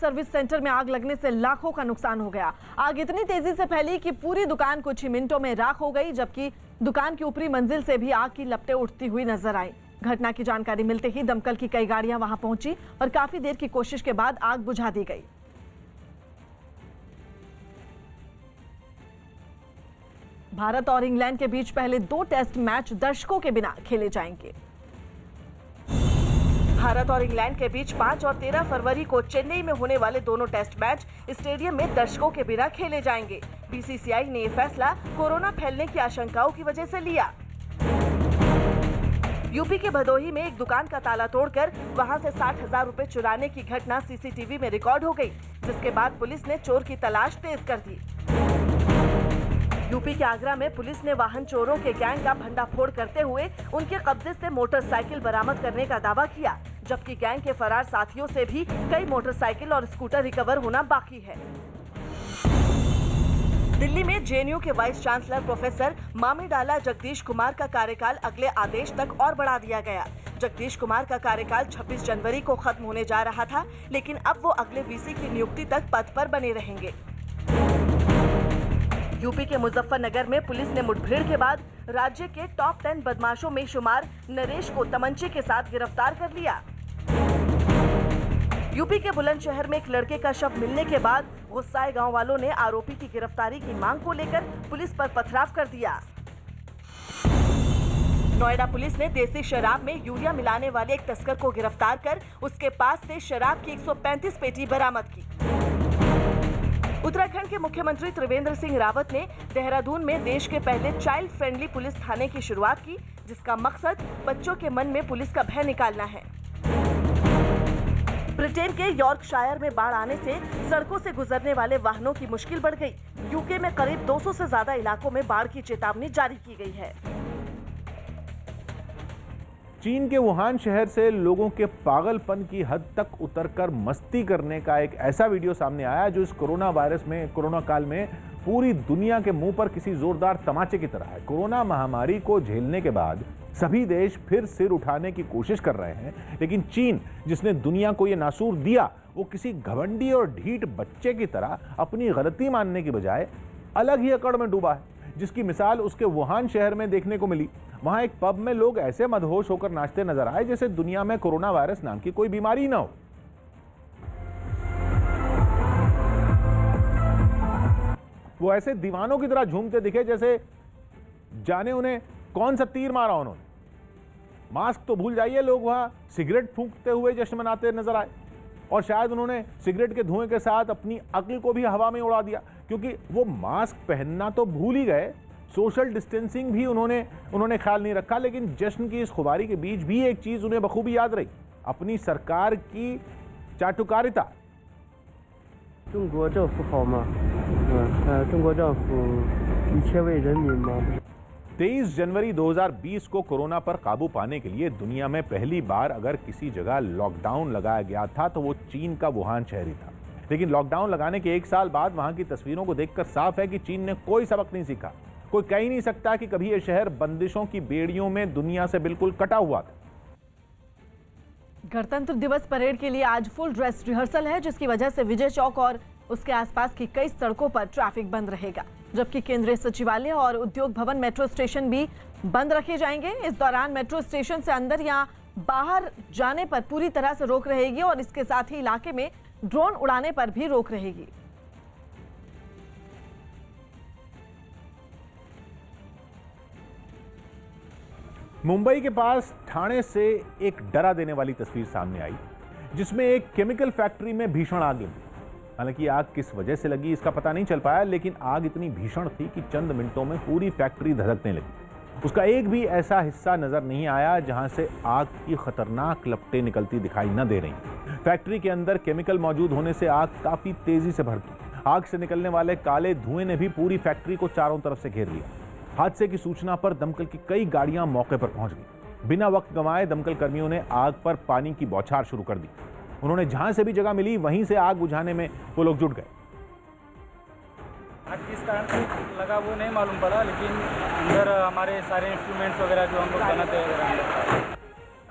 Service centre में आग लगने से लाखों का नुकसान हो गया। आग इतनी तेजी से फैली कि पूरी दुकान कुछ ही मिनटों में राख हो गई, जबकि दुकान की ऊपरी मंजिल से भी आग की लपटें उठती हुई नजर आई। घटना की जानकारी मिलते ही दमकल की कई गाड़ियां वहां पहुंची और काफी देर की कोशिश के बाद आग बुझा दी गई। भारत और इंग्लैंड के बीच पहले 2 टेस्ट मैच दर्शकों के बिना खेले जाएंगे। भारत और इंग्लैंड के बीच 5 और 13 फरवरी को चेन्नई में होने वाले दोनों टेस्ट मैच स्टेडियम में दर्शकों के बिना खेले जाएंगे। बीसीसीआई ने ये फैसला कोरोना फैलने की आशंकाओं की वजह से लिया। यूपी के भदोही में एक दुकान का ताला तोड़कर वहां से 60,000 रुपए चुराने की घटना सीसीटीवी में रिकॉर्ड हो गई, जिसके बाद पुलिस ने चोर की तलाश तेज कर दी। यूपी के आगरा में पुलिस ने वाहन चोरों के गैंग का भंडाफोड़ करते हुए उनके कब्जे से मोटरसाइकिल बरामद करने का दावा किया, जबकि गैंग के फरार साथियों से भी कई मोटरसाइकिल और स्कूटर रिकवर होना बाकी है। दिल्ली में जेएनयू के vice chancellor professor Mamidala Jagadesh Kumar का कार्यकाल अगले आदेश तक और बढ़ा दिया गया। जगदीश कुमार का कार्यकाल 26 जनवरी को खत्म होने जा रहा था, लेकिन अब वो अगले वीसी की नियुक्ति तक पद पर बने रहेंगे। यूपी के मुजफ्फरनगर में पुलिस ने मुठभेड़ के बाद राज्य के टॉप 10 बदमाशों में शुमार नरेश को तमंचे के साथ गिरफ्तार कर लिया। यूपी के बुलंदशहर में एक लड़के का शव मिलने के बाद गुस्साए गांव वालों ने आरोपी की गिरफ्तारी की मांग को लेकर पुलिस पर पथराव कर दिया। नोएडा पुलिस ने देसी शराब में यूरिया मिलाने वाले एक तस्कर को गिरफ्तार कर उसके पास से शराब की 135 पेटी बरामद की। उत्तराखंड के मुख्यमंत्री त्रिवेंद्र सिंह रावत ने देहरादून में देश के पहले चाइल्ड फ्रेंडली पुलिस थाने की शुरुआत की, जिसका मकसद बच्चों के मन में पुलिस का भय निकालना है। ब्रिटेन के यॉर्कशायर में बाढ़ आने से सड़कों से गुजरने वाले वाहनों की मुश्किल बढ़ गई। यूके में करीब 200 से ज्यादा इलाकों में बाढ़ की चेतावनी जारी की गई है। चीन के वुहान शहर से लोगों के पागलपन की हद तक उतरकर मस्ती करने का एक ऐसा वीडियो सामने आया जो इस कोरोना काल में पूरी दुनिया के मुंह पर किसी जोरदार तमाचे की तरह है। कोरोना महामारी को झेलने के बाद सभी देश फिर सिर उठाने की कोशिश कर रहे हैं, लेकिन चीन, जिसने दुनिया को यह नासूर दिया, वो किसी घमंडी और ढीठ बच्चे की तरह अपनी गलती मानने की बजाय अलग ही अकड़ में डूबा है, जिसकी मिसाल उसके वुहान शहर में देखने को मिली। वहां एक पब में लोग ऐसे मदहोश होकर नाचते नजर आए जैसे दुनिया में कोरोना वायरस नाम की कोई बीमारी ना हो। वो ऐसे दीवानों की तरह झूमते दिखे जैसे जाने उन्हें कौन सा तीर मारा उन्होंने। मास्क तो भूल जाइए, लोग वहां सिगरेट फूंकते हुए जश्न मनाते नजर आए और शायद उन्होंने सिगरेट के धुएं के साथ अपनी अक्ल को भी हवा में उड़ा दिया, क्योंकि वो मास्क पहनना तो भूल ही गए, सोशल डिस्टेंसिंग भी उन्होंने ख्याल नहीं रखा। लेकिन जश्न की इस खुबारी के बीच भी एक चीज उन्हें बखूबी याद रही, अपनी सरकार की चाटुकारिता। 23 जनवरी 2020 को कोरोना पर काबू पाने के लिए दुनिया में पहली बार अगर किसी जगह लॉकडाउन लगाया गया था तो वो चीन का वुहान शहर ही था। लेकिन लॉकडाउन लगाने के 1 साल बाद वहां की तस्वीरों को देखकर साफ है कि चीन ने कोई सबक नहीं सीखा। कोई कह ही नहीं सकता कि कभी यह शहर बंदिशों की बेड़ियों में दुनिया से बिल्कुल कटा हुआ था। गणतंत्र दिवस परेड के लिए आज फुल ड्रेस रिहर्सल है, जिसकी वजह से विजय चौक और उसके आसपास की कई सड़कों पर ट्रैफिक बंद रहेगा, जबकि केंद्रीय सचिवालय और उद्योग भवन मेट्रो स्टेशन भी बंद रखे जाएंगे। इस दौरान मेट्रो स्टेशन से अंदर या बाहर जाने पर पूरी तरह से रोक रहेगी और इसके साथ ही इलाके में ड्रोन उड़ाने पर भी रोक रहेगी। मुंबई के पास ठाणे से एक डरा देने वाली तस्वीर सामने आई, जिसमें एक केमिकल फैक्ट्री में भीषण आग लगी। हालांकि आग किस वजह से लगी इसका पता नहीं चल पाया, लेकिन आग इतनी भीषण थी कि चंद मिनटों में पूरी फैक्ट्री धधकने लगी। उसका एक भी ऐसा हिस्सा नजर नहीं आया जहां से आग की खतरनाक लपटें निकलती दिखाई न दे रही। फैक्ट्री के अंदर केमिकल मौजूद होने से आग काफी तेजी से भड़की। आग से निकलने वाले काले धुएं ने भी पूरी फैक्ट्री को चारों तरफ से घेर लिया। हादसे की सूचना पर दमकल की कई गाड़ियां मौके पर पहुंच गई। बिना वक्त गंवाए दमकल कर्मियों ने आग पर पानी की बौछार शुरू कर दी। उन्होंने जहां से भी जगह मिली वहीं से आग बुझाने में वो लोग जुट गए। आग किस कारण से लगा वो नहीं मालूम पड़ा, लेकिन अंदर हमारे सारे इंस्ट्रूमेंट्स वगैरह जो हम लोग बनाते हैं।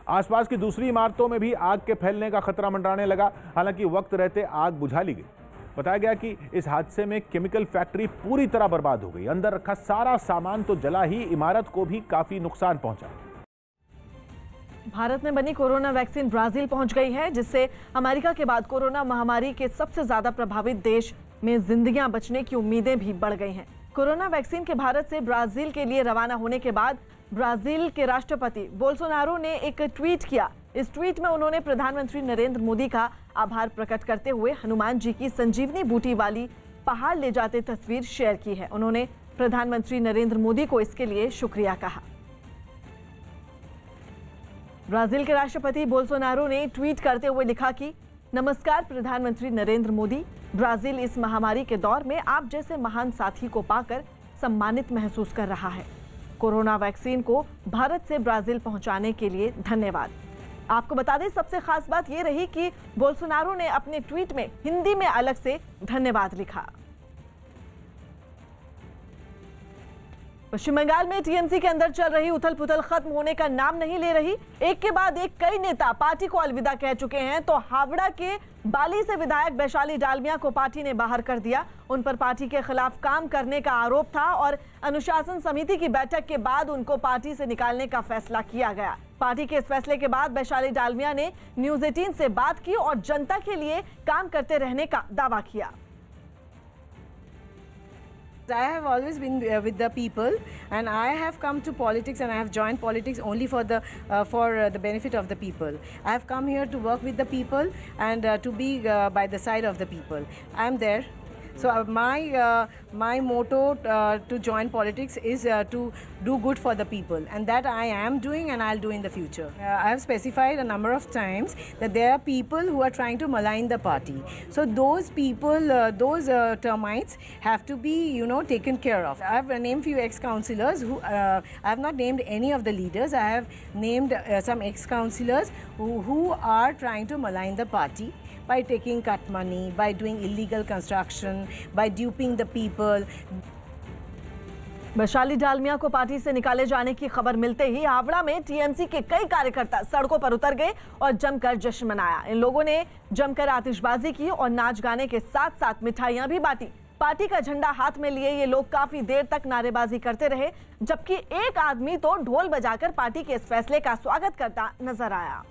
आसपास की दूसरी इमारतों में भी आग के फैलने का खतरा मंडराने लगा। हालांकि वक्त रहते आग बुझा ली गई। बताया गया कि इस हादसे में केमिकल फैक्ट्री पूरी तरह बर्बाद हो गई। अंदर रखा सारा सामान तो जला ही, इमारत को भी काफी नुकसान पहुंचा। भारत में बनी कोरोना वैक्सीन ब्राजील पहुंच गई है, जिससे अमेरिका के बाद कोरोना महामारी के सबसे ज्यादा प्रभावित देश में जिंदगियां बचने की उम्मीदें भी बढ़ गई हैं। कोरोना वैक्सीन के भारत से ब्राजील के लिए रवाना होने के बाद ब्राजील के राष्ट्रपति बोल्सोनारो ने एक ट्वीट किया। इस ट्वीट में उन्होंने प्रधानमंत्री नरेंद्र मोदी का आभार प्रकट करते हुए हनुमान जी की संजीवनी बूटी वाली पहाड़ ले जाते तस्वीर शेयर की है। उन्होंने प्रधानमंत्री नरेंद्र मोदी को इसके लिए शुक्रिया कहा। ब्राजील के राष्ट्रपति बोल्सोनारो ने ट्वीट करते हुए लिखा कि नमस्कार प्रधानमंत्री नरेंद्र मोदी, ब्राजील इस महामारी के दौर में आप जैसे महान साथी को पाकर सम्मानित महसूस कर रहा है। कोरोना वैक्सीन को भारत से ब्राजील पहुंचाने के लिए धन्यवाद। आपको बता दें, सबसे खास बात यह रही कि बोल्सोनारो ने अपने ट्वीट में हिंदी में अलग से धन्यवाद लिखा। पश्चिम बंगाल में टीएमसी के अंदर चल रही उथल पुथल खत्म होने का नाम नहीं ले रही। एक के बाद एक कई नेता पार्टी को अलविदा कह चुके हैं। तो हावड़ा के बाली से विधायक वैशाली डालमिया को पार्टी ने बाहर कर दिया। उन पर पार्टी के खिलाफ काम करने का आरोप था और अनुशासन समिति की बैठक के बाद उनको पार्टी से निकालने का फैसला किया गया। पार्टी के इस फैसले के बाद वैशाली डालमिया ने न्यूज 18 से बात की और जनता के लिए काम करते रहने का दावा किया। I have always been with the people, and I have come to politics, and I have joined politics only for the benefit of the people. I have come here to work with the people and to be by the side of the people. I am there. So my motto to join politics is to do good for the people, and that I am doing and I'll do in the future. I have specified a number of times that there are people who are trying to malign the party. So those people, those termites have to be, taken care of. I have named few ex-councillors who I have not named any of the leaders. I have named some ex-councillors who are trying to malign the party by taking cut money, by doing illegal construction, by duping the people. Vaishali Dalmia को party से निकाले जाने की खबर मिलते ही हावड़ा में TMC के कई कार्यकर्ता सड़कों पर उतर गए और जमकर जश्न मनाया। इन लोगों ने जमकर आतिशबाजी की और नाच गाने के साथ साथ मिठाइयां भी बांटी। पार्टी का झंडा हाथ में लिए ये लोग काफी देर तक नारेबाजी करते रहे, जबकि एक आदमी तो ढोल बजाकर पार्टी के इस फैसले का स्वागत करता नजर आया।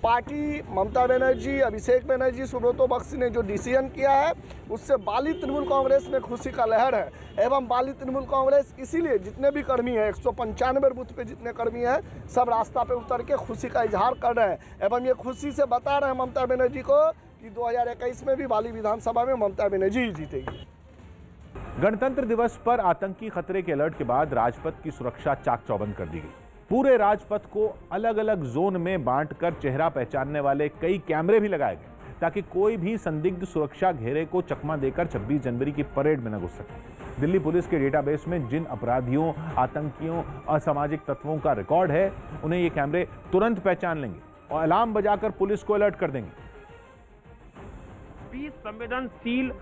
पार्टी, ममता बनर्जी, अभिषेक बनर्जी, सुब्रतो बख्शी ने जो डिसीजन किया है उससे बाली तृणमूल कांग्रेस में खुशी का लहर है। एवं बाली तृणमूल कांग्रेस इसीलिए जितने भी कर्मी हैं, 195 बूथ पे जितने कर्मी हैं, सब रास्ता पे उतर के खुशी का इजहार कर रहे हैं। एवं ये खुशी से बता रहे हैं ममता बनर्जी को कि 2021 में भी बाली विधानसभा में ममता बनर्जी जीतेगी। गणतंत्र दिवस पर आतंकी खतरे के अलर्ट के बाद राजपथ की सुरक्षा चाक चौबंद कर दी गई। पूरे राजपथ को अलग अलग जोन में बांटकर चेहरा पहचानने वाले कई कैमरे भी लगाए गए ताकि कोई भी संदिग्ध सुरक्षा घेरे को चकमा देकर 26 जनवरी की परेड में न घुस सके। दिल्ली पुलिस के डेटाबेस में जिन अपराधियों, आतंकियों, असामाजिक तत्वों का रिकॉर्ड है, उन्हें ये कैमरे तुरंत पहचान लेंगे और अलार्म बजाकर पुलिस को अलर्ट कर देंगे। 20 संवेदनशील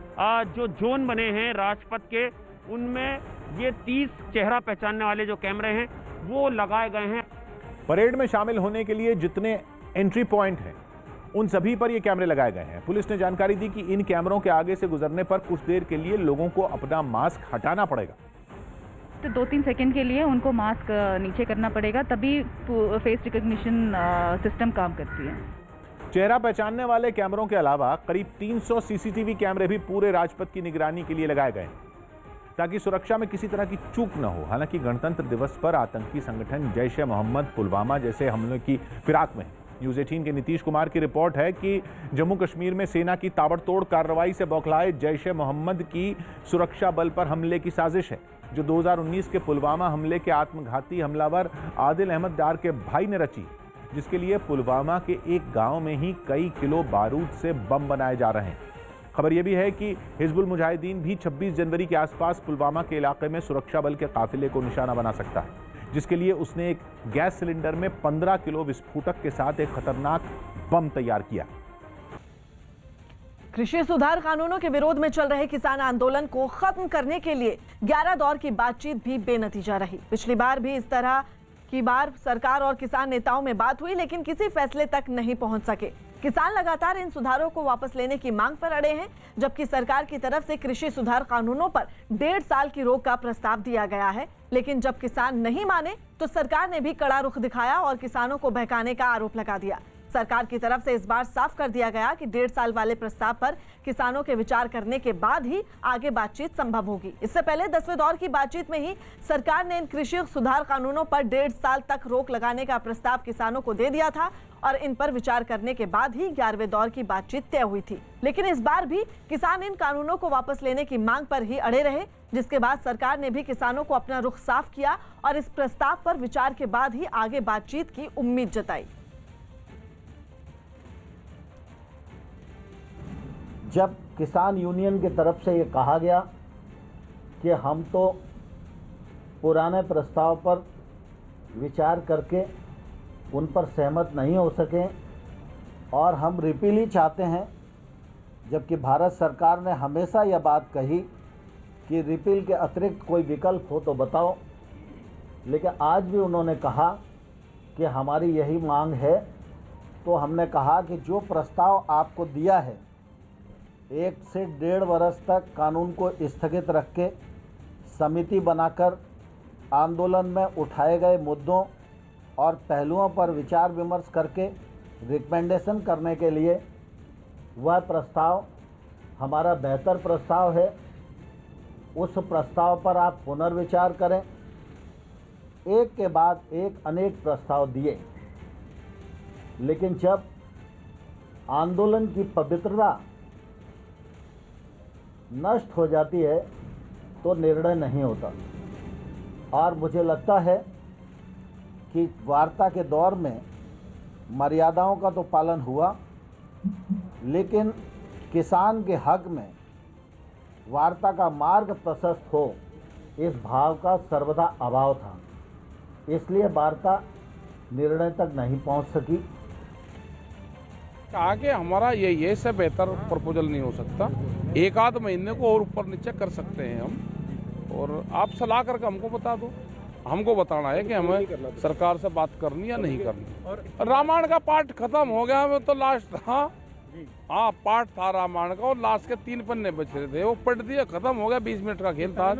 जो जोन बने हैं राजपथ के, उनमें ये 30 चेहरा पहचानने वाले जो कैमरे हैं वो लगाए गए हैं। परेड में शामिल होने के लिए जितने एंट्री पॉइंट हैं उन सभी पर ये कैमरे लगाए गए हैं। पुलिस ने जानकारी दी कि इन कैमरों के आगे से गुजरने पर कुछ देर के लिए लोगों को अपना मास्क हटाना पड़ेगा। तो 2-3 सेकंड के लिए उनको मास्क नीचे करना पड़ेगा, तभी फेस रिकॉग्निशन सिस्टम काम करती है। चेहरा पहचानने वाले कैमरों के अलावा करीब 300 सीसीटीवी कैमरे भी पूरे राजपथ की निगरानी के लिए लगाए गए हैं ताकि सुरक्षा में किसी तरह की चूक न हो। हालांकि गणतंत्र दिवस पर आतंकी संगठन जैश-ए-मोहम्मद पुलवामा जैसे हमलों की फिराक में। न्यूज 18 के नीतीश कुमार की रिपोर्ट है कि जम्मू कश्मीर में सेना की ताबड़तोड़ कार्रवाई से बौखलाए जैश-ए-मोहम्मद की सुरक्षा बल पर हमले की साजिश है, जो 2019 के पुलवामा हमले के आत्मघाती हमलावर आदिल अहमद डार के भाई ने रची, जिसके लिए पुलवामा के एक गांव में ही कई किलो बारूद से बम बनाए जा रहे हैं। खबर यह भी है कि हिजबुल मुजाहिदीन भी 26 जनवरी के आसपास पुलवामा के इलाके में सुरक्षा बल के काफिले को निशाना बना सकता है, जिसके लिए उसने एक गैस सिलेंडर में 15 किलो विस्फोटक के साथ एक खतरनाक बम तैयार किया। कृषि सुधार कानूनों के विरोध में चल रहे किसान आंदोलन को खत्म करने के लिए 11 दौर की बातचीत भी बेनतीजा रही। पिछली बार भी इस तरह की बार सरकार और किसान नेताओं में बात हुई, लेकिन किसी फैसले तक नहीं पहुंच सके। किसान लगातार इन सुधारों को वापस लेने की मांग पर अड़े हैं, जबकि सरकार की तरफ से कृषि सुधार कानूनों पर 1.5 साल की रोक का प्रस्ताव दिया गया है। लेकिन जब किसान नहीं माने तो सरकार ने भी कड़ा रुख दिखाया और किसानों को बहकाने का आरोप लगा दिया। सरकार की तरफ से इस बार साफ कर दिया गया कि 1.5 साल वाले प्रस्ताव पर किसानों के विचार करने के बाद ही आगे बातचीत संभव होगी। इससे पहले 10वें दौर की बातचीत में ही सरकार ने इन कृषि सुधार कानूनों पर 1.5 साल तक रोक लगाने का प्रस्ताव किसानों को दे दिया था और इन पर विचार करने के बाद ही 11वें दौर की बातचीत तय हुई थी। लेकिन इस बार भी किसान इन कानूनों को वापस लेने की मांग पर ही अड़े रहे, जिसके बाद सरकार ने भी किसानों को अपना रुख साफ किया और इस प्रस्ताव पर विचार के बाद ही आगे बातचीत की उम्मीद जताई। जब किसान यूनियन की तरफ से ये कहा गया कि हम तो पुराने प्रस्ताव पर विचार करके उन पर सहमत नहीं हो सके और हम रिपील ही चाहते हैं, जबकि भारत सरकार ने हमेशा यह बात कही कि रिपील के अतिरिक्त कोई विकल्प हो तो बताओ, लेकिन आज भी उन्होंने कहा कि हमारी यही मांग है। तो हमने कहा कि जो प्रस्ताव आपको दिया है 1 से 1.5 वर्ष तक कानून को स्थगित रख के समिति बनाकर आंदोलन में उठाए गए मुद्दों और पहलुओं पर विचार विमर्श करके रिकमेंडेशन करने के लिए वह प्रस्ताव हमारा बेहतर प्रस्ताव है। उस प्रस्ताव पर आप पुनर्विचार करें। एक के बाद एक अनेक प्रस्ताव दिए, लेकिन जब आंदोलन की पवित्रता नष्ट हो जाती है तो निर्णय नहीं होता। और मुझे लगता है कि वार्ता के दौर में मर्यादाओं का तो पालन हुआ, लेकिन किसान के हक में वार्ता का मार्ग प्रशस्त हो, इस भाव का सर्वदा अभाव था। इसलिए वार्ता निर्णय तक नहीं पहुंच सकी। कहा कि हमारा ये से बेहतर प्रपोजल नहीं हो सकता, 1 आध महीने को और ऊपर नीचे कर सकते हैं हम, और आप सलाह करके हमको बता दो। हमको बताना है कि हमें सरकार से बात करनी या नहीं करनी। रामायण का पार्ट खत्म हो गया, हमें तो लास्ट हाँ पार्ट था रामायण का और लास्ट के 3 पन्ने बच रहे थे, वो पढ़ दिया, खत्म हो गया। 20 मिनट का खेल था।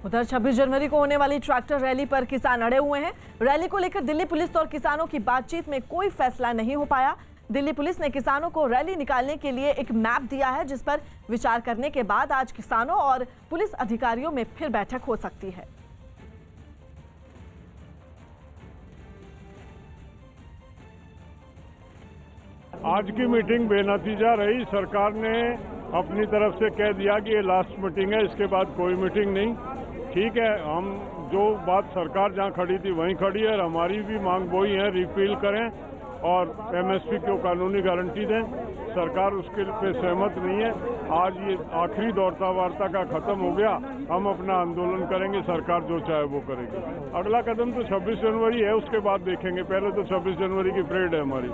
उधर 26 जनवरी को होने वाली ट्रैक्टर रैली पर किसान अड़े हुए हैं। रैली को लेकर दिल्ली पुलिस और किसानों की बातचीत में कोई फैसला नहीं हो पाया। दिल्ली पुलिस ने किसानों को रैली निकालने के लिए एक मैप दिया है, जिस पर विचार करने के बाद आज किसानों और पुलिस अधिकारियों में फिर बैठक हो सकती है। आज की मीटिंग बेनतीजा रही। सरकार ने अपनी तरफ से कह दिया कि ये लास्ट मीटिंग है, इसके बाद कोई मीटिंग नहीं। ठीक है, हम जो बात सरकार जहां खड़ी थी वहीं खड़ी है और हमारी भी मांग वही है, रिपील करें और एमएसपी को कानूनी गारंटी दें। सरकार उसके पे सहमत नहीं है। आज ये आखिरी दौर था वार्ता का, खत्म हो गया। हम अपना आंदोलन करेंगे, सरकार जो चाहे वो करेगी। अगला कदम तो 26 जनवरी है, उसके बाद देखेंगे। पहले तो 26 जनवरी की परेड है हमारी।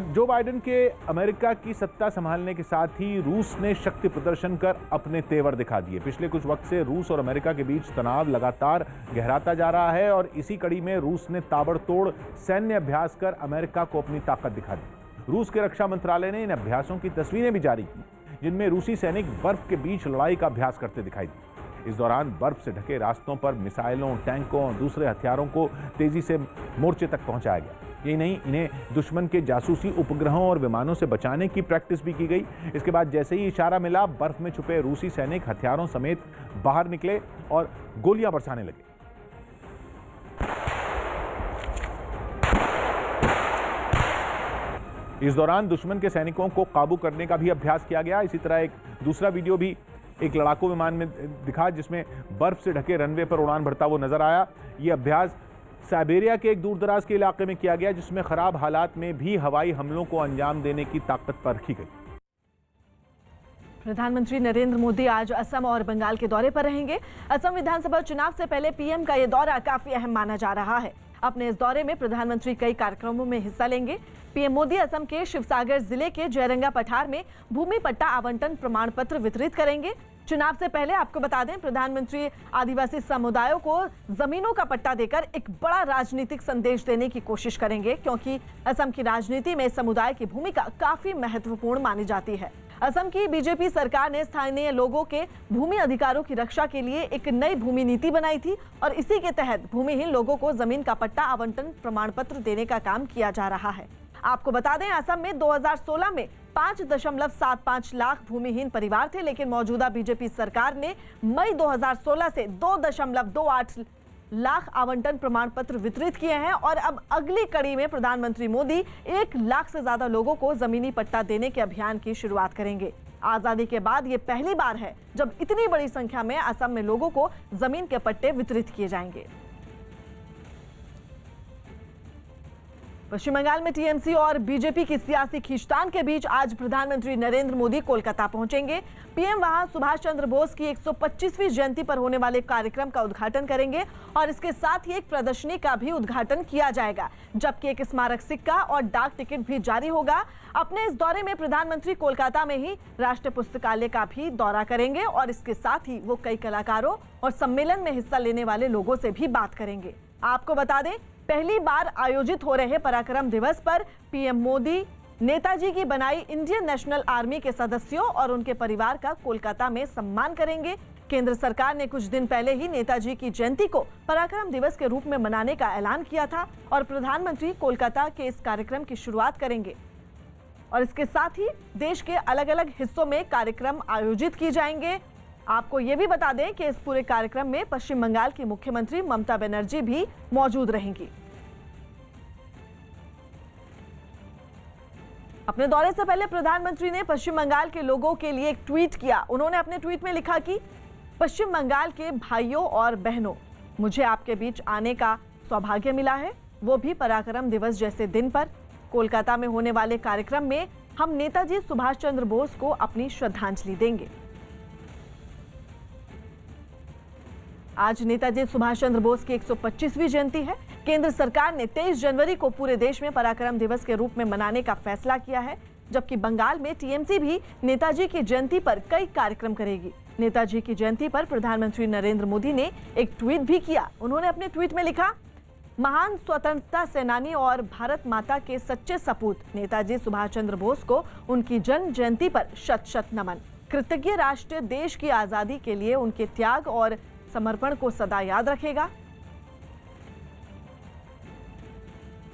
जो बाइडेन के अमेरिका की सत्ता संभालने के साथ ही रूस ने शक्ति प्रदर्शन कर अपने तेवर दिखा दिए। पिछले कुछ वक्त से रूस और अमेरिका के बीच तनाव लगातार गहराता जा रहा है और इसी कड़ी में रूस ने ताबड़तोड़ सैन्य अभ्यास कर अमेरिका को अपनी ताकत दिखा दी। रूस के रक्षा मंत्रालय ने इन अभ्यासों की तस्वीरें भी जारी की, जिनमें रूसी सैनिक बर्फ के बीच लड़ाई का अभ्यास करते दिखाई दिए। इस दौरान बर्फ से ढके रास्तों पर मिसाइलों, टैंकों और दूसरे हथियारों को तेजी से मोर्चे तक पहुंचाया गया। यही नहीं, इन्हें दुश्मन के जासूसी उपग्रहों और विमानों से बचाने की प्रैक्टिस भी की गई। इसके बाद जैसे ही इशारा मिला, बर्फ में छुपे रूसी सैनिक हथियारों समेत बाहर निकले और गोलियां बरसाने लगे। इस दौरान दुश्मन के सैनिकों को काबू करने का भी अभ्यास किया गया। इसी तरह एक दूसरा वीडियो भी एक लड़ाकू विमान में दिखा, जिसमें बर्फ से ढके रनवे पर उड़ान भरता वो नजर आया। ये अभ्यास साइबेरिया के एक दूरदराज के इलाके में किया गया, जिसमें खराब हालात में भी हवाई हमलों को अंजाम देने की ताकत परखी गई। प्रधानमंत्री नरेंद्र मोदी आज असम और बंगाल के दौरे पर रहेंगे। असम विधानसभा चुनाव से पहले पीएम का यह दौरा काफी अहम माना जा रहा है। अपने इस दौरे में प्रधानमंत्री कई कार्यक्रमों में हिस्सा लेंगे। पीएम मोदी असम के शिवसागर जिले के जयरंगा पठार में भूमि पट्टा आवंटन प्रमाण पत्र वितरित करेंगे। चुनाव से पहले आपको बता दें, प्रधानमंत्री आदिवासी समुदायों को जमीनों का पट्टा देकर एक बड़ा राजनीतिक संदेश देने की कोशिश करेंगे, क्योंकि असम की राजनीति में समुदाय की भूमिका काफी महत्वपूर्ण मानी जाती है। असम की बीजेपी सरकार ने स्थानीय लोगों के भूमि अधिकारों की रक्षा के लिए एक नई भूमि नीति बनाई थी और इसी के तहत भूमिहीन लोगों को जमीन का पट्टा आवंटन प्रमाण पत्र देने का काम किया जा रहा है। आपको बता दें, असम में 2016 में 5.75 लाख भूमिहीन परिवार थे, लेकिन मौजूदा बीजेपी सरकार ने मई 2016 से 2.28 लाख आवंटन प्रमाण पत्र वितरित किए हैं और अब अगली कड़ी में प्रधानमंत्री मोदी 1 लाख से ज्यादा लोगों को जमीनी पट्टा देने के अभियान की शुरुआत करेंगे। आजादी के बाद ये पहली बार है जब इतनी बड़ी संख्या में असम में लोगों को जमीन के पट्टे वितरित किए जाएंगे। पश्चिम बंगाल में टीएमसी और बीजेपी की सियासी खींचतान के बीच आज प्रधानमंत्री नरेंद्र मोदी कोलकाता पहुंचेंगे। पीएम वहां सुभाष चंद्र बोस की 125वीं जयंती पर होने वाले कार्यक्रम का उद्घाटन करेंगे और इसके साथ ही एक प्रदर्शनी का भी उद्घाटन किया जाएगा, जबकि एक स्मारक सिक्का और डाक टिकट भी जारी होगा। अपने इस दौरे में प्रधानमंत्री कोलकाता में ही राष्ट्रीय पुस्तकालय का भी दौरा करेंगे और इसके साथ ही वो कई कलाकारों और सम्मेलन में हिस्सा लेने वाले लोगों से भी बात करेंगे। आपको बता दें, पहली बार आयोजित हो रहे पराक्रम दिवस पर पीएम मोदी नेताजी की बनाई इंडियन नेशनल आर्मी के सदस्यों और उनके परिवार का कोलकाता में सम्मान करेंगे। केंद्र सरकार ने कुछ दिन पहले ही नेताजी की जयंती को पराक्रम दिवस के रूप में मनाने का ऐलान किया था और प्रधानमंत्री कोलकाता के इस कार्यक्रम की शुरुआत करेंगे और इसके साथ ही देश के अलग अलग हिस्सों में कार्यक्रम आयोजित किए जाएंगे। आपको ये भी बता दें कि इस पूरे कार्यक्रम में पश्चिम बंगाल की मुख्यमंत्री ममता बनर्जी भी मौजूद रहेंगी। अपने दौरे से पहले प्रधानमंत्री ने पश्चिम बंगाल के लोगों के लिए एक ट्वीट किया। उन्होंने अपने ट्वीट में लिखा कि पश्चिम बंगाल के भाइयों और बहनों, मुझे आपके बीच आने का सौभाग्य मिला है, वो भी पराक्रम दिवस जैसे दिन पर। कोलकाता में होने वाले कार्यक्रम में हम नेताजी सुभाष चंद्र बोस को अपनी श्रद्धांजलि देंगे। आज नेताजी सुभाष चंद्र बोस की 125वीं जयंती है। केंद्र सरकार ने 23 जनवरी को पूरे देश में पराक्रम दिवस के रूप में मनाने का फैसला किया है, जबकि बंगाल में टीएमसी भी नेताजी की जयंती पर कई कार्यक्रम करेगी। नेताजी की जयंती पर प्रधानमंत्री नरेंद्र मोदी ने एक ट्वीट भी किया। उन्होंने अपने ट्वीट में लिखा, महान स्वतंत्रता सेनानी और भारत माता के सच्चे सपूत नेताजी सुभाष चंद्र बोस को उनकी जन्म जयंती पर शत शत नमन। कृतज्ञ राष्ट्र देश की आजादी के लिए उनके त्याग और समर्पण को सदा याद रखेगा।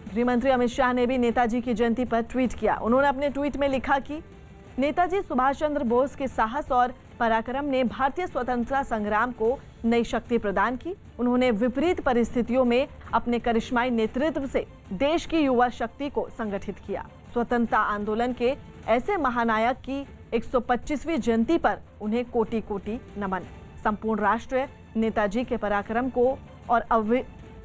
गृह मंत्री अमित शाह ने भी नेताजी की जयंती पर ट्वीट किया। उन्होंने अपने ट्वीट में लिखा कि नेताजी सुभाष चंद्र बोस के साहस और पराक्रम ने भारतीय स्वतंत्रता संग्राम को नई शक्ति प्रदान की। उन्होंने विपरीत परिस्थितियों में अपने करिश्माई नेतृत्व से देश की युवा शक्ति को संगठित किया। स्वतंत्रता आंदोलन के ऐसे महानायक की 125वीं जयंती पर उन्हें कोटि कोटि नमन। संपूर्ण राष्ट्र नेताजी के पराक्रम को और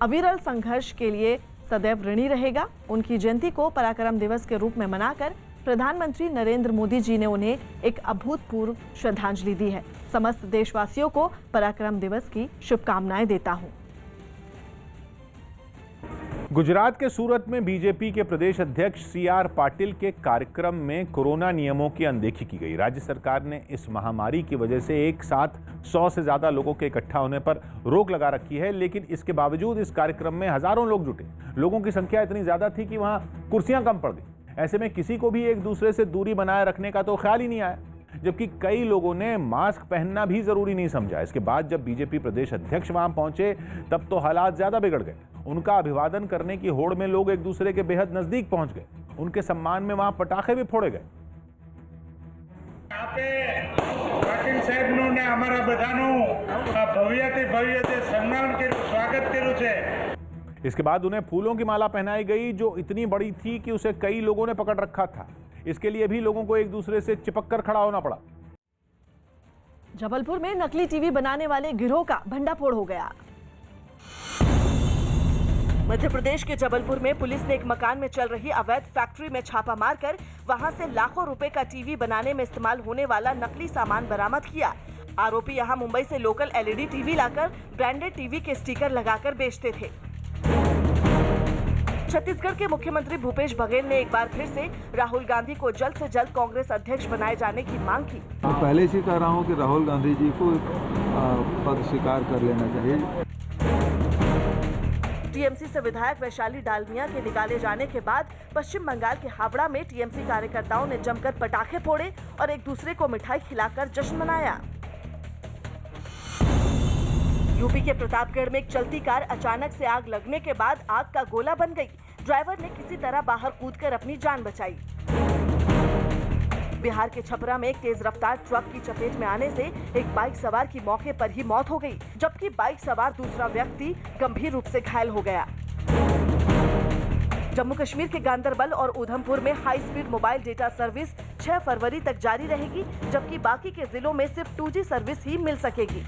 अविरल संघर्ष के लिए सदैव ऋणी रहेगा। उनकी जयंती को पराक्रम दिवस के रूप में मनाकर प्रधानमंत्री नरेंद्र मोदी जी ने उन्हें एक अभूतपूर्व श्रद्धांजलि दी है। समस्त देशवासियों को पराक्रम दिवस की शुभकामनाएं देता हूं। गुजरात के सूरत में बीजेपी के प्रदेश अध्यक्ष सीआर पाटिल के कार्यक्रम में कोरोना नियमों की अनदेखी की गई। राज्य सरकार ने इस महामारी की वजह से एक साथ 100 से ज्यादा लोगों के इकट्ठा होने पर रोक लगा रखी है, लेकिन इसके बावजूद इस कार्यक्रम में हजारों लोग जुटे। लोगों की संख्या इतनी ज्यादा थी कि वहां कुर्सियां कम पड़ गई। ऐसे में किसी को भी एक दूसरे से दूरी बनाए रखने का तो ख्याल ही नहीं आया, जबकि कई लोगों ने मास्क पहनना भी जरूरी नहीं समझा। इसके बाद जब बीजेपी प्रदेश अध्यक्ष वहां पहुंचे तब तो हालात ज्यादा बिगड़ गए। उनका अभिवादन करने की होड़ में लोग एक दूसरे के बेहद नजदीक पहुंच गए। उनके सम्मान में वहां पटाखे भी फोड़े गए। पाटिल साहेब ने हमारा बधानु भव्य सम्मान के स्वागत करू छे। इसके बाद उन्हें फूलों की माला पहनाई गई, जो इतनी बड़ी थी कि उसे कई लोगों ने पकड़ रखा था। इसके लिए भी लोगों को एक दूसरे से चिपक कर खड़ा होना पड़ा। जबलपुर में नकली टीवी बनाने वाले गिरोह का भंडाफोड़ हो गया। मध्य प्रदेश के जबलपुर में पुलिस ने एक मकान में चल रही अवैध फैक्ट्री में छापा मारकर वहां से लाखों रुपए का टीवी बनाने में इस्तेमाल होने वाला नकली सामान बरामद किया। आरोपी यहां मुंबई से लोकल एलईडी टीवी लाकर ब्रांडेड टीवी के स्टिकर लगाकर बेचते थे। छत्तीसगढ़ के मुख्यमंत्री भूपेश बघेल ने एक बार फिर से राहुल गांधी को जल्द से जल्द कांग्रेस अध्यक्ष बनाए जाने की मांग की। मैं पहले से कह रहा हूं कि राहुल गांधी जी को पद स्वीकार कर लेना चाहिए। टीएमसी से विधायक वैशाली डालमिया के निकाले जाने के बाद पश्चिम बंगाल के हावड़ा में टीएमसी कार्यकर्ताओं ने जमकर पटाखे फोड़े और एक दूसरे को मिठाई खिलाकर जश्न मनाया। यूपी के प्रतापगढ़ में एक चलती कार अचानक से आग लगने के बाद आग का गोला बन गई। ड्राइवर ने किसी तरह बाहर कूदकर अपनी जान बचाई। बिहार के छपरा में एक तेज रफ्तार ट्रक की चपेट में आने से एक बाइक सवार की मौके पर ही मौत हो गई, जबकि बाइक सवार दूसरा व्यक्ति गंभीर रूप से घायल हो गया। जम्मू कश्मीर के गांदरबल और उधमपुर में high speed mobile data service 6 फरवरी तक जारी रहेगी, जबकि बाकी के जिलों में सिर्फ 2G सर्विस ही मिल सकेगी।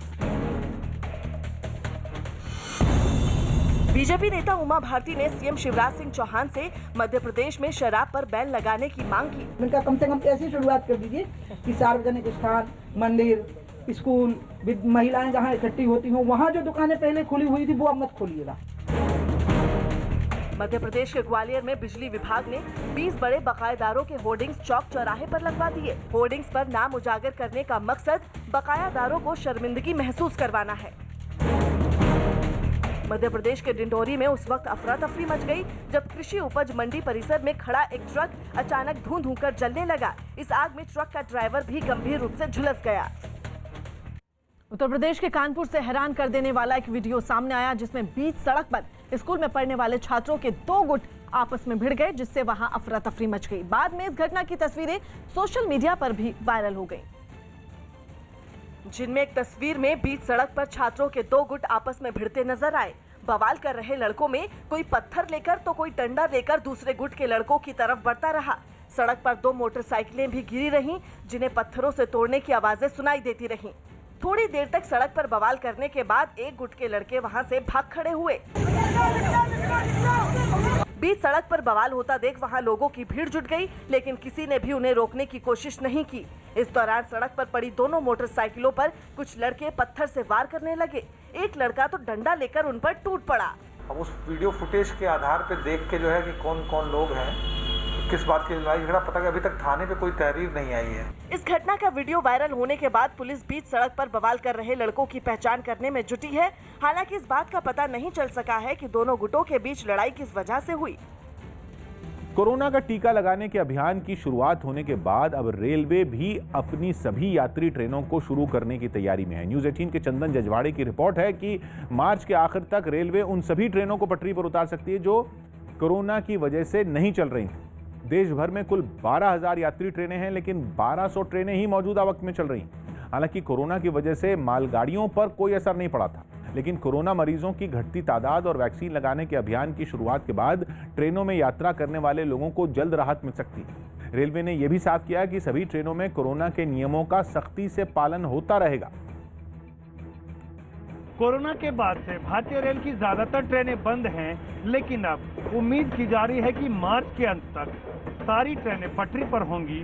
बीजेपी नेता उमा भारती ने सीएम शिवराज सिंह चौहान से मध्य प्रदेश में शराब पर बैन लगाने की मांग की। उनका कम से कम ऐसी शुरुआत कर दीजिए कि सार्वजनिक स्थान, मंदिर, स्कूल, महिलाएं जहां इकट्ठी होती हों, वहां जो दुकानें पहले खुली हुई थी वो अब मत खोलिएगा। मध्य प्रदेश के ग्वालियर में बिजली विभाग ने 20 बड़े बकायेदारों के होर्डिंग्स चौक चौराहे पर लगवा दिए। होर्डिंग्स पर नाम उजागर करने का मकसद बकायादारों को शर्मिंदगी महसूस करवाना है। मध्य प्रदेश के डिंडोरी में उस वक्त अफरा तफरी मच गई जब कृषि उपज मंडी परिसर में खड़ा एक ट्रक अचानक धुआं कर जलने लगा। इस आग में ट्रक का ड्राइवर भी गंभीर रूप से झुलस गया। उत्तर प्रदेश के कानपुर से हैरान कर देने वाला एक वीडियो सामने आया, जिसमें बीच सड़क पर स्कूल में पढ़ने वाले छात्रों के 2 गुट आपस में भिड़ गए, जिससे वहां अफरा तफरी मच गई। बाद में इस घटना की तस्वीरें सोशल मीडिया पर भी वायरल हो गई, जिनमें एक तस्वीर में बीच सड़क पर छात्रों के 2 गुट आपस में भिड़ते नजर आए। बवाल कर रहे लड़कों में कोई पत्थर लेकर तो कोई डंडा लेकर दूसरे गुट के लड़कों की तरफ बढ़ता रहा। सड़क पर 2 मोटरसाइकिलें भी गिरी रहीं, जिन्हें पत्थरों से तोड़ने की आवाजें सुनाई देती रहीं। थोड़ी देर तक सड़क पर बवाल करने के बाद एक गुट के लड़के वहां से भाग खड़े हुए। बीच सड़क पर बवाल होता देख वहां लोगों की भीड़ जुट गई, लेकिन किसी ने भी उन्हें रोकने की कोशिश नहीं की। इस दौरान सड़क पर पड़ी दोनों मोटरसाइकिलों पर कुछ लड़के पत्थर से वार करने लगे। एक लड़का तो डंडा लेकर उन पर टूट पड़ा। अब उस वीडियो फुटेज के आधार पर देख के जो है कि कौन कौन लोग हैं, किस बात की लड़ाई झगड़ा, पता अभी तक थाने पे कोई तहरीर नहीं आई है। इस घटना का वीडियो वायरल होने के बाद पुलिस बीच सड़क पर बवाल कर रहे लड़कों की पहचान करने में जुटी है। हालांकि इस बात का पता नहीं चल सका है कि दोनों गुटों के बीच लड़ाई किस वजह से हुई। कोरोना का टीका लगाने के अभियान की शुरुआत होने के बाद अब रेलवे भी अपनी सभी यात्री ट्रेनों को शुरू करने की तैयारी में है। न्यूज़ 18 के चंदन जजवाड़े की रिपोर्ट है कि मार्च के आखिर तक रेलवे उन सभी ट्रेनों को पटरी पर उतार सकती है जो कोरोना की वजह से नहीं चल रही। देश भर में कुल 12,000 यात्री ट्रेनें हैं, लेकिन 1200 ट्रेनें ही मौजूदा वक्त में चल रही। हालांकि कोरोना की वजह से मालगाड़ियों पर कोई असर नहीं पड़ा था, लेकिन कोरोना मरीजों की घटती तादाद और वैक्सीन लगाने के अभियान की शुरुआत के बाद ट्रेनों में यात्रा करने वाले लोगों को जल्द राहत मिल सकती है। रेलवे ने यह भी साफ किया कि सभी ट्रेनों में कोरोना के नियमों का सख्ती से पालन होता रहेगा। कोरोना के बाद से भारतीय रेल की ज्यादातर ट्रेनें बंद हैं, लेकिन अब उम्मीद की जा रही है कि मार्च के अंत तक सारी ट्रेनें पटरी पर होंगी।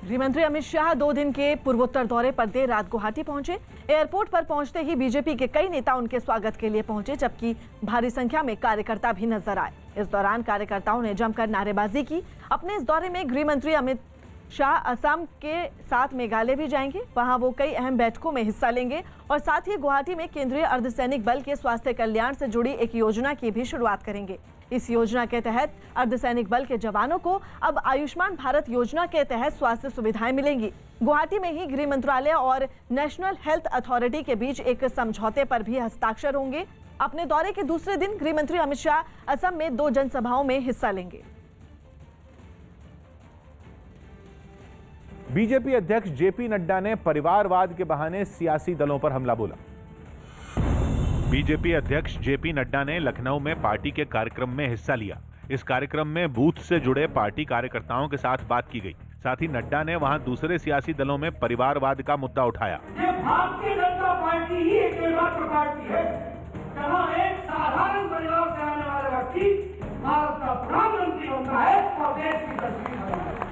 गृहमंत्री अमित शाह 2 दिन के पूर्वोत्तर दौरे पर देर रात गुवाहाटी पहुंचे। एयरपोर्ट पर पहुंचते ही बीजेपी के कई नेता उनके स्वागत के लिए पहुंचे, जबकि भारी संख्या में कार्यकर्ता भी नजर आए। इस दौरान कार्यकर्ताओं ने जमकर नारेबाजी की। अपने इस दौरे में गृहमंत्री अमित शाह असम के साथ मेघालय भी जाएंगे। वहां वो कई अहम बैठकों में हिस्सा लेंगे और साथ ही गुवाहाटी में केंद्रीय अर्धसैनिक बल के स्वास्थ्य कल्याण से जुड़ी एक योजना की भी शुरुआत करेंगे। इस योजना के तहत अर्धसैनिक बल के जवानों को अब आयुष्मान भारत योजना के तहत स्वास्थ्य सुविधाएं मिलेंगी। गुवाहाटी में ही गृह मंत्रालय और नेशनल हेल्थ अथॉरिटी के बीच एक समझौते पर भी हस्ताक्षर होंगे। अपने दौरे के दूसरे दिन गृह मंत्री अमित शाह असम में 2 जनसभाओं में हिस्सा लेंगे। बीजेपी अध्यक्ष जेपी नड्डा ने परिवारवाद के बहाने सियासी दलों पर हमला बोला। बीजेपी अध्यक्ष जेपी नड्डा ने लखनऊ में पार्टी के कार्यक्रम में हिस्सा लिया। इस कार्यक्रम में बूथ से जुड़े पार्टी कार्यकर्ताओं के साथ बात की गई। साथ ही नड्डा ने वहां दूसरे सियासी दलों में परिवारवाद का मुद्दा उठाया। ये भारतीय जनता पार्टी ही एकमात्र पार्टी है जहां एक साधारण परिवार से आने वाला व्यक्ति भारत का प्रधानमंत्री होता है और देश की तस्वीर बनता है।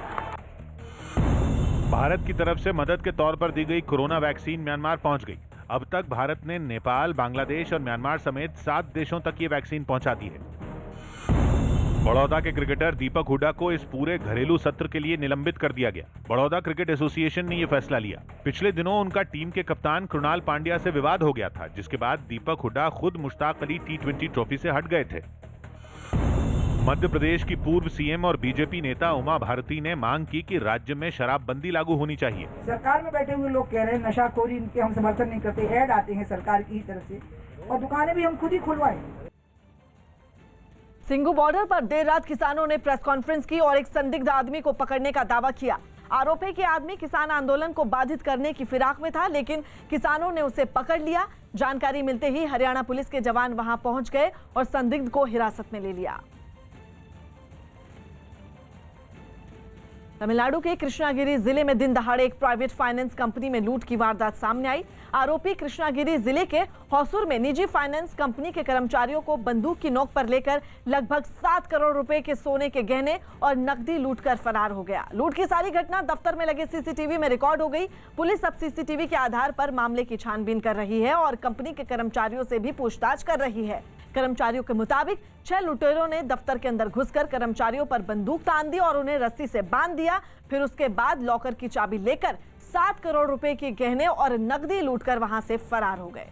भारत की तरफ से मदद के तौर पर दी गई कोरोना वैक्सीन म्यांमार पहुंच गई। अब तक भारत ने नेपाल, बांग्लादेश और म्यांमार समेत 7 देशों तक ये वैक्सीन पहुंचा दी है। बड़ौदा के क्रिकेटर दीपक हुड्डा को इस पूरे घरेलू सत्र के लिए निलंबित कर दिया गया। बड़ौदा क्रिकेट एसोसिएशन ने यह फैसला लिया। पिछले दिनों उनका टीम के कप्तान कृणाल पांड्या से विवाद हो गया था, जिसके बाद दीपक हुड्डा खुद मुश्ताक अली T20 ट्रॉफी से हट गए थे। मध्य प्रदेश की पूर्व सीएम और बीजेपी नेता उमा भारती ने मांग की कि राज्य में शराबबंदी लागू होनी चाहिए। सरकार में बैठे हुए लोग कह रहे हैं नशाखोरी इनके हम समर्थन नहीं करते, ऐड आते हैं सरकार की तरफ से और दुकानें भी हम खुद ही खुलवाएं। सिंघू बॉर्डर पर देर रात किसानों ने प्रेस कॉन्फ्रेंस की और एक संदिग्ध आदमी को पकड़ने का दावा किया। आरोप है कि आदमी किसान आंदोलन को बाधित करने की फिराक में था, लेकिन किसानों ने उसे पकड़ लिया। जानकारी मिलते ही हरियाणा पुलिस के जवान वहां पहुंच गए और संदिग्ध को हिरासत में ले लिया। तमिलनाडु के कृष्णागिरी जिले में दिन दहाड़े एक प्राइवेट फाइनेंस कंपनी में लूट की वारदात सामने आई। आरोपी कृष्णागिरी जिले के हौसूर में निजी फाइनेंस कंपनी के कर्मचारियों को बंदूक की नोक पर लेकर लगभग 7 करोड़ रुपए के सोने के गहने और नकदी लूटकर फरार हो गया। लूट की सारी घटना दफ्तर में लगे सीसीटीवी में रिकॉर्ड हो गई। पुलिस अब सीसीटीवी के आधार पर मामले की छानबीन कर रही है और कंपनी के कर्मचारियों से भी पूछताछ कर रही है। कर्मचारियों के मुताबिक 6 लुटेरों ने दफ्तर के अंदर घुसकर कर्मचारियों पर बंदूक तान दी और उन्हें रस्सी से बांध दिया। फिर उसके बाद लॉकर की चाबी लेकर 7 करोड़ रुपए के गहने और नकदी लूटकर वहां से फरार हो गए।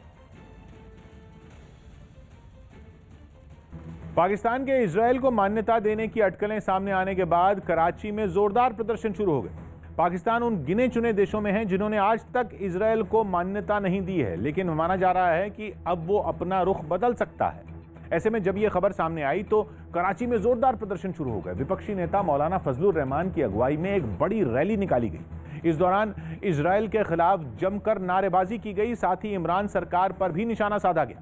पाकिस्तान के इजरायल को मान्यता देने की अटकलें सामने आने के बाद कराची में जोरदार प्रदर्शन शुरू हो गए। पाकिस्तान उन गिने चुने देशों में है जिन्होंने आज तक इजरायल को मान्यता नहीं दी है, लेकिन माना जा रहा है कि अब वो अपना रुख बदल सकता है। ऐसे में जब ये खबर सामने आई तो कराची में जोरदार प्रदर्शन शुरू हो गए। विपक्षी नेता मौलाना फजलुर रहमान की अगुवाई में एक बड़ी रैली निकाली गई। इस दौरान इजरायल के खिलाफ जमकर नारेबाजी की गई, साथ ही इमरान सरकार पर भी निशाना साधा गया।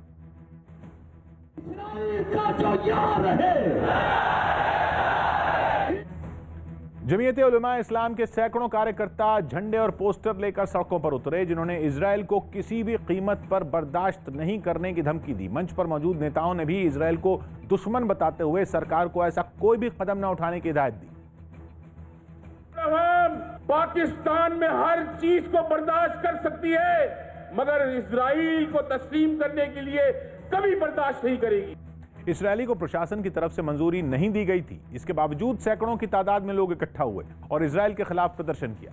जमीयत उलमा इस्लाम के सैकड़ों कार्यकर्ता झंडे और पोस्टर लेकर सड़कों पर उतरे, जिन्होंने इजरायल को किसी भी कीमत पर बर्दाश्त नहीं करने की धमकी दी। मंच पर मौजूद नेताओं ने भी इजरायल को दुश्मन बताते हुए सरकार को ऐसा कोई भी कदम न उठाने की हिदायत दी। पाकिस्तान में हर चीज को बर्दाश्त कर सकती है, मगर इजराइल को तस्लीम करने के लिए कभी बर्दाश्त नहीं करेगी। इसराइली को प्रशासन की तरफ से मंजूरी नहीं दी गई थी। इसके बावजूद सैकड़ों की तादाद में लोग इकट्ठा हुए और इजराइल के खिलाफ प्रदर्शन किया।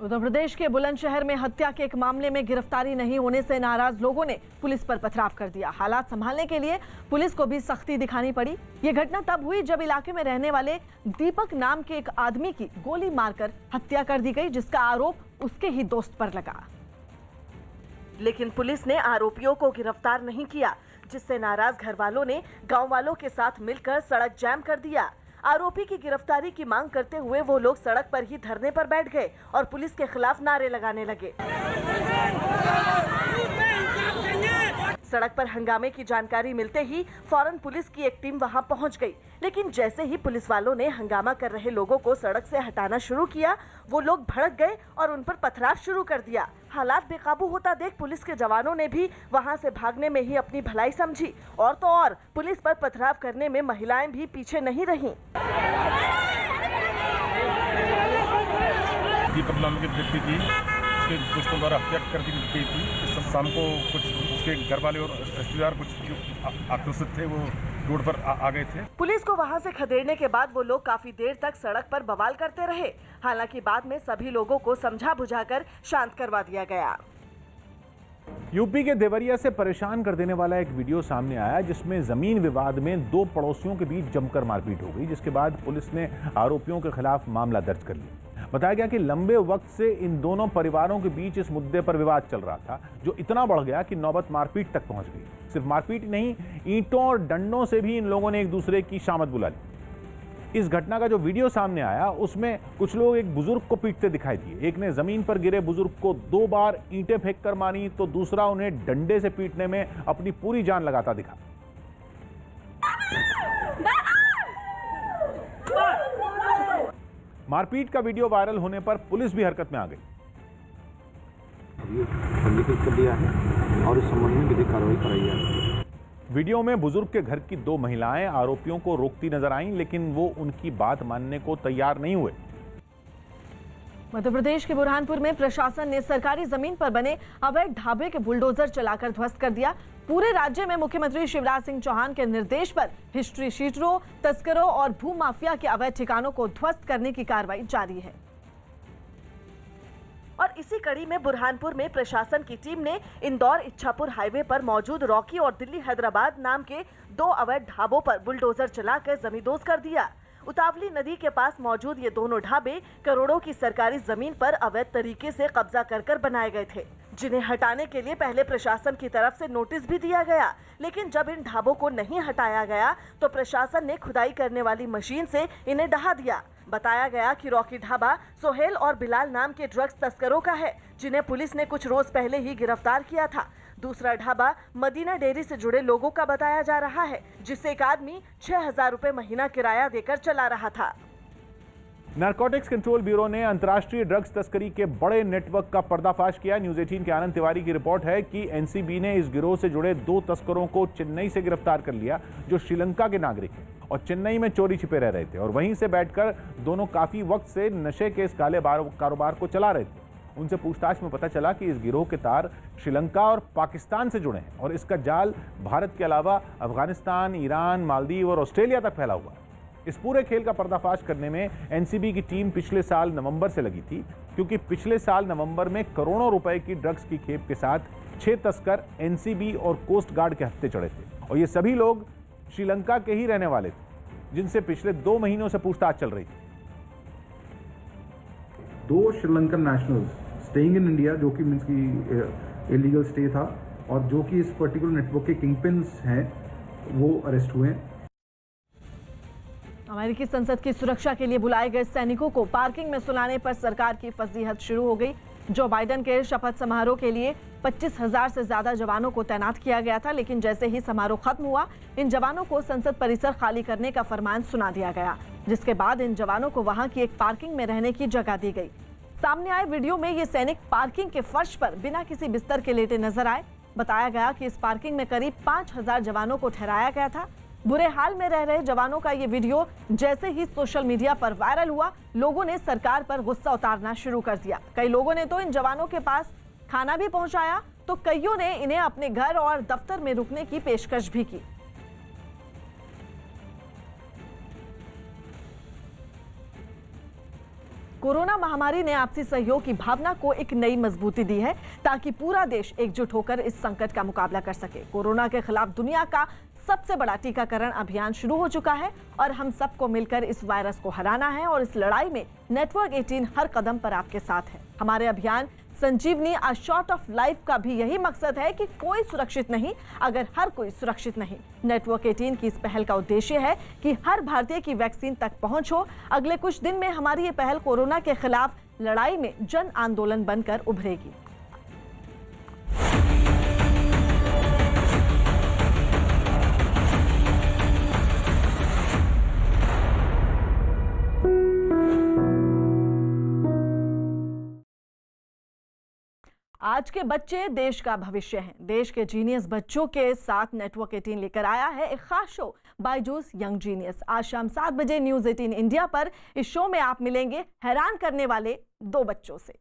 उत्तर प्रदेश के बुलंदशहर में हत्या के एक मामले में गिरफ्तारी नहीं होने से नाराज लोगों ने पुलिस पर पथराव कर दिया। हालात संभालने के लिए पुलिस को भी सख्ती दिखानी पड़ी। ये घटना तब हुई जब इलाके में रहने वाले दीपक नाम के एक आदमी की गोली मारकर हत्या कर दी गई, जिसका आरोप उसके ही दोस्त पर लगा। लेकिन पुलिस ने आरोपियों को गिरफ्तार नहीं किया, जिससे नाराज घर वालों ने गांव वालों के साथ मिलकर सड़क जाम कर दिया। आरोपी की गिरफ्तारी की मांग करते हुए वो लोग सड़क पर ही धरने पर बैठ गए और पुलिस के खिलाफ नारे लगाने लगे। सड़क पर हंगामे की जानकारी मिलते ही फौरन पुलिस की एक टीम वहां पहुंच गई, लेकिन जैसे ही पुलिस वालों ने हंगामा कर रहे लोगों को सड़क से हटाना शुरू किया, वो लोग भड़क गए और उन पर पथराव शुरू कर दिया। हालात बेकाबू होता देख पुलिस के जवानों ने भी वहां से भागने में ही अपनी भलाई समझी, और तो और पुलिस पर पथराव करने में महिलाएं भी पीछे नहीं रहीं। दीपक नाम के व्यक्ति की उसके दोस्तों द्वारा हत्या कर दी गई थी। शाम को कुछ उसके घर वाले और रिश्तेदार कुछ जो आक्रोशित थे वो रोड पर आ गए थे। पुलिस को वहां से खदेड़ने के बाद वो लोग काफी देर तक सड़क पर बवाल करते रहे। हालांकि बाद में सभी लोगों को समझा बुझाकर शांत करवा दिया गया। यूपी के देवरिया से परेशान कर देने वाला एक वीडियो सामने आया, जिसमें जमीन विवाद में 2 पड़ोसियों के बीच जमकर मारपीट हो गई, जिसके बाद पुलिस ने आरोपियों के खिलाफ मामला दर्ज कर लिया। बताया गया कि लंबे वक्त से इन दोनों परिवारों के बीच इस मुद्दे पर विवाद चल रहा था, जो इतना बढ़ गया कि नौबत मारपीट तक पहुंच गई। सिर्फ मारपीट नहीं, ईंटों और डंडों से भी इन लोगों ने एक दूसरे की शामत बुला ली। इस घटना का जो वीडियो सामने आया उसमें कुछ लोग एक बुजुर्ग को पीटते दिखाई दिए। एक ने जमीन पर गिरे बुजुर्ग को 2 बार ईंटें फेंक कर मारी, तो दूसरा उन्हें डंडे से पीटने में अपनी पूरी जान लगाता दिखा। मारपीट का वीडियो वायरल होने पर पुलिस भी हरकत में आ गई। पंजीकृत कर दिया है और इस संबंध में विधिक कार्रवाई कराई है। वीडियो में बुजुर्ग के घर की 2 महिलाएं आरोपियों को रोकती नजर आईं, लेकिन वो उनकी बात मानने को तैयार नहीं हुए। मध्य प्रदेश के बुरहानपुर में प्रशासन ने सरकारी जमीन पर बने अवैध ढाबे के बुलडोजर चलाकर ध्वस्त कर दिया। पूरे राज्य में मुख्यमंत्री शिवराज सिंह चौहान के निर्देश पर हिस्ट्री शीटरों, तस्करों और भूमाफिया के अवैध ठिकानों को ध्वस्त करने की कार्रवाई जारी है। और इसी कड़ी में बुरहानपुर में प्रशासन की टीम ने इंदौर इच्छापुर हाईवे पर मौजूद रॉकी और दिल्ली हैदराबाद नाम के 2 अवैध ढाबों पर बुलडोजर चलाकर जमींदोज कर दिया। उतावली नदी के पास मौजूद ये दोनों ढाबे करोड़ों की सरकारी जमीन पर अवैध तरीके से कब्जा कर बनाए गए थे, जिन्हें हटाने के लिए पहले प्रशासन की तरफ से नोटिस भी दिया गया। लेकिन जब इन ढाबों को नहीं हटाया गया तो प्रशासन ने खुदाई करने वाली मशीन से इन्हें ढहा दिया। बताया गया कि रॉकी ढाबा सोहेल और बिलाल नाम के ड्रग्स तस्करों का है, जिन्हें पुलिस ने कुछ रोज पहले ही गिरफ्तार किया था। दूसरा ढाबा मदीना डेयरी से जुड़े लोगों का बताया जा रहा है, जिससे एक आदमी 6,000 रुपए महीना किराया देकर चला रहा था। नारकोटिक्स कंट्रोल ब्यूरो ने अंतर्राष्ट्रीय ड्रग्स तस्करी के बड़े नेटवर्क का पर्दाफाश किया। न्यूज 18 के आनंद तिवारी की रिपोर्ट है कि एनसीबी ने इस गिरोह से जुड़े 2 तस्करों को चेन्नई से गिरफ्तार कर लिया, जो श्रीलंका के नागरिक हैं और चेन्नई में चोरी छिपे रह रहे थे और वहीं से बैठकर दोनों काफी वक्त से नशे के इस काले कारोबार को चला रहे थे। उनसे पूछताछ में पता चला कि इस गिरोह के तार श्रीलंका और पाकिस्तान से जुड़े हैं और इसका जाल भारत के अलावा अफगानिस्तान, ईरान, मालदीव और ऑस्ट्रेलिया तक फैला हुआ है। इस पूरे खेल का पर्दाफाश करने में एनसीबी की टीम पिछले साल नवंबर से लगी थी, क्योंकि पिछले साल नवंबर में करोड़ों रुपए की ड्रग्स की खेप के साथ 6 तस्कर एनसीबी और कोस्ट गार्ड के हत्थे चढ़े थे और ये सभी लोग श्रीलंका के ही रहने वाले थे, जिनसे पिछले 2 महीनों से पूछताछ चल रही थी। 2 Sri Lankan nationals staying in India, जो कि मीन्स की इलीगल स्टे था और जो कि इस पर्टिकुलर नेटवर्क के किंगपिन्स हैं, वो अरेस्ट हुए हैं। अमेरिकी संसद की सुरक्षा के लिए बुलाए गए सैनिकों को पार्किंग में सुलाने पर सरकार की फजीहत शुरू हो गई। जो बाइडेन के शपथ समारोह के लिए 25,000 से ज्यादा जवानों को तैनात किया गया था, लेकिन जैसे ही समारोह खत्म हुआ, इन जवानों को संसद परिसर खाली करने का फरमान सुना दिया गया, जिसके बाद इन जवानों को वहां की एक पार्किंग में रहने की जगह दी गई। सामने आए वीडियो में ये सैनिक पार्किंग के फर्श पर बिना किसी बिस्तर के लेटे नजर आए। बताया गया कि इस पार्किंग में करीब 5,000 जवानों को ठहराया गया था। बुरे हाल में रह रहे जवानों का ये वीडियो जैसे ही सोशल मीडिया पर वायरल हुआ, लोगों ने सरकार पर गुस्सा उतारना शुरू कर दिया। कई लोगों ने तो इन जवानों के पास खाना भी पहुंचाया, तो कईयों ने इन्हें अपने घर और दफ्तर में रुकने की पेशकश भी की। कोरोना महामारी ने आपसी सहयोग की भावना को एक नई मजबूती दी है, ताकि पूरा देश एकजुट होकर इस संकट का मुकाबला कर सके। कोरोना के खिलाफ दुनिया का सबसे बड़ा टीकाकरण अभियान शुरू हो चुका है और हम सबको मिलकर इस वायरस को हराना है और इस लड़ाई में नेटवर्क 18 हर कदम पर आपके साथ है। हमारे अभियान संजीवनी अ शॉट ऑफ लाइफ का भी यही मकसद है कि कोई सुरक्षित नहीं अगर हर कोई सुरक्षित नहीं। नेटवर्क 18 की इस पहल का उद्देश्य है कि हर भारतीय की वैक्सीन तक पहुंच हो। अगले कुछ दिन में हमारी ये पहल कोरोना के खिलाफ लड़ाई में जन आंदोलन बनकर उभरेगी। आज के बच्चे देश का भविष्य हैं। देश के जीनियस बच्चों के साथ नेटवर्क 18 लेकर आया है एक खास शो, बायजूस यंग जीनियस। आज शाम 7 बजे न्यूज 18 इंडिया पर इस शो में आप मिलेंगे हैरान करने वाले 2 बच्चों से,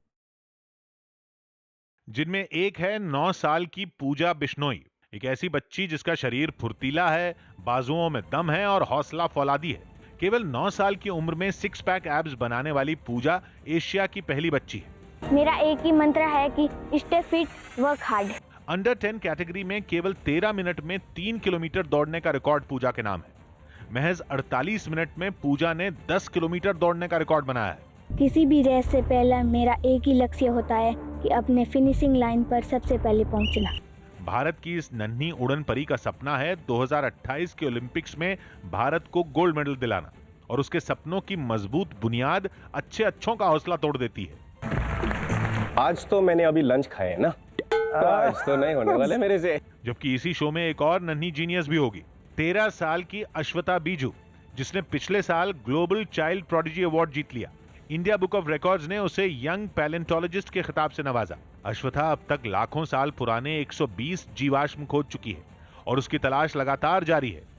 जिनमें एक है 9 साल की पूजा बिश्नोई, एक ऐसी बच्ची जिसका शरीर फुर्तीला है, बाजुओं में दम है और हौसला फौलादी है। केवल 9 साल की उम्र में 6 पैक एब्स बनाने वाली पूजा एशिया की पहली बच्ची है। मेरा एक ही मंत्र है कि stay fit, work hard. Under 10 category में केवल 13 मिनट में 3 किलोमीटर दौड़ने का रिकॉर्ड पूजा के नाम है। महज 48 मिनट में पूजा ने 10 किलोमीटर दौड़ने का रिकॉर्ड बनाया है। किसी भी रेस से पहले मेरा एक ही लक्ष्य होता है कि अपने फिनिशिंग लाइन पर सबसे पहले पहुंचना। भारत की इस नन्ही उड़न परी का सपना है 2028 के ओलंपिक्स में भारत को गोल्ड मेडल दिलाना, और उसके सपनों की मजबूत बुनियाद अच्छों का हौसला तोड़ देती है। आज तो मैंने अभी लंच खाया है ना, आज तो नहीं होने वाले मेरे से। जबकि इसी शो में एक और नन्ही जीनियस भी होगी, 13 साल की अश्वता बीजू, जिसने पिछले साल ग्लोबल चाइल्ड प्रोडिजी अवार्ड जीत लिया। इंडिया बुक ऑफ रिकॉर्ड्स ने उसे यंग पैलेंटोलॉजिस्ट के खिताब से नवाजा। अश्वता अब तक लाखों साल पुराने 120 जीवाश्म खोज चुकी है और उसकी तलाश लगातार जारी है।